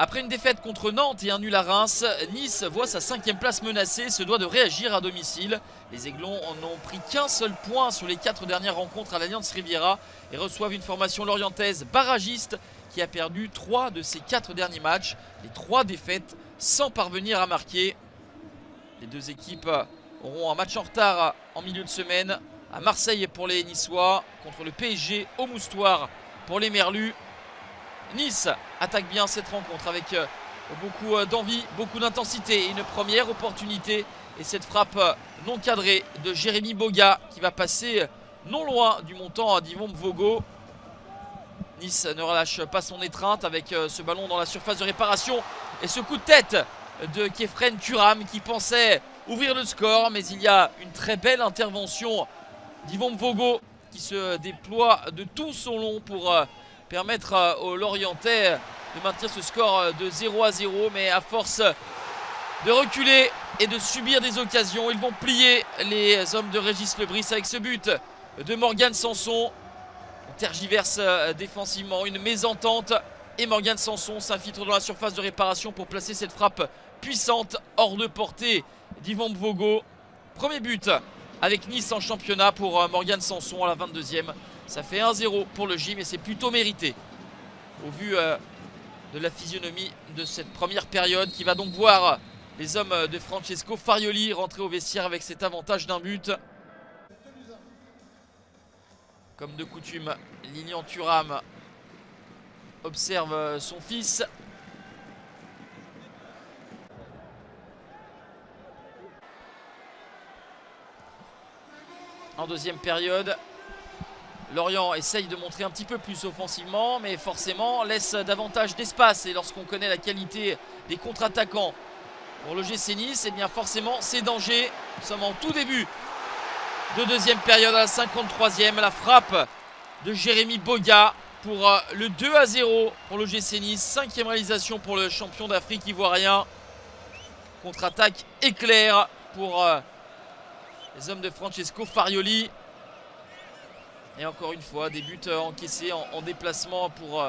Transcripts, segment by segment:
Après une défaite contre Nantes et un nul à Reims, Nice voit sa 5e place menacée et se doit de réagir à domicile. Les Aiglons n'ont pris qu'un seul point sur les 4 dernières rencontres à l'Allianz Riviera et reçoivent une formation lorientaise barragiste qui a perdu 3 de ses 4 derniers matchs. Les 3 défaites sans parvenir à marquer. Les deux équipes auront un match en retard en milieu de semaine à Marseille pour les Niçois, contre le PSG au Moustoir pour les Merlus. Nice attaque bien cette rencontre avec beaucoup d'envie, beaucoup d'intensité. Une première opportunité et cette frappe non cadrée de Jérémy Boga qui va passer non loin du montant d'Yvon Mvogo. Nice ne relâche pas son étreinte avec ce ballon dans la surface de réparation et ce coup de tête de Kefren Turam qui pensait ouvrir le score, mais il y a une très belle intervention d'Yvon Mvogo qui se déploie de tout son long pour permettre aux Lorientais de maintenir ce score de 0-0, mais à force de reculer et de subir des occasions, ils vont plier les hommes de Régis Lebris avec ce but de Morgan Sanson. On tergiverse défensivement, une mésentente et Morgan Sanson s'infiltre dans la surface de réparation pour placer cette frappe puissante hors de portée d'Yvon Mvogo. Premier but avec Nice en championnat pour Morgan Sanson à la 22e. Ça fait 1-0 pour le gym et c'est plutôt mérité au vu de la physionomie de cette première période qui va donc voir les hommes de Francesco Farioli rentrer au vestiaire avec cet avantage d'un but. Comme de coutume, Lilian Thuram observe son fils. En deuxième période, Lorient essaye de montrer un petit peu plus offensivement, mais forcément laisse davantage d'espace. Et lorsqu'on connaît la qualité des contre-attaquants pour le GC Nice, et bien forcément c'est danger. Nous sommes en tout début de deuxième période à la 53e. La frappe de Jérémy Boga pour le 2-0 pour le GC Nice. 5e réalisation pour le champion d'Afrique ivoirien. Contre-attaque éclair pour les hommes de Francesco Farioli. Et encore une fois, des buts encaissés en déplacement pour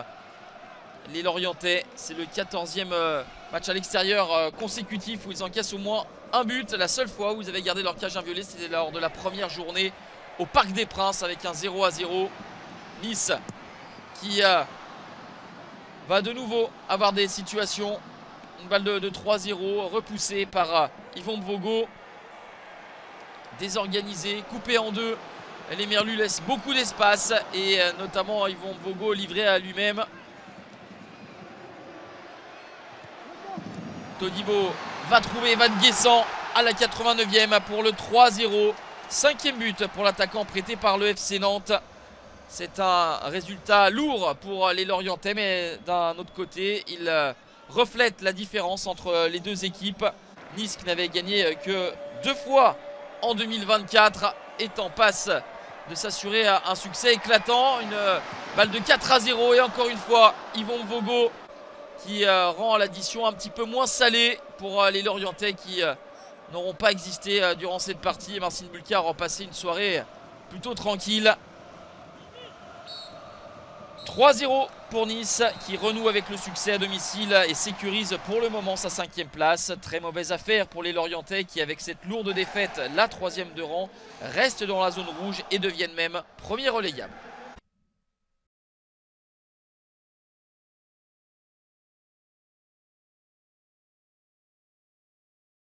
les Lorientais. C'est le 14e match à l'extérieur consécutif où ils encaissent au moins un but. La seule fois où ils avaient gardé leur cage inviolée, c'était lors de la première journée au Parc des Princes avec un 0-0. Nice qui va de nouveau avoir des situations. Une balle de 3-0 repoussée par Yvon Mvogo. Désorganisé, coupé en deux. Les Merlus laissent beaucoup d'espace et notamment Yvon Mvogo livré à lui-même. Todibo va trouver Van Guessant à la 89e pour le 3-0. 5e but pour l'attaquant prêté par le FC Nantes. C'est un résultat lourd pour les Lorientais, mais d'un autre côté, il reflète la différence entre les deux équipes. Nice qui n'avait gagné que 2 fois en 2024 est en passe de s'assurer un succès éclatant. Une balle de 4-0 et encore une fois Yvon Mvogo qui rend l'addition un petit peu moins salée pour les Lorientais qui n'auront pas existé durant cette partie. Marcin Bulka aura passé une soirée plutôt tranquille. 3-0 pour Nice qui renoue avec le succès à domicile et sécurise pour le moment sa 5e place. Très mauvaise affaire pour les Lorientais qui, avec cette lourde défaite, la 3e de rang, restent dans la zone rouge et deviennent même premiers relégables.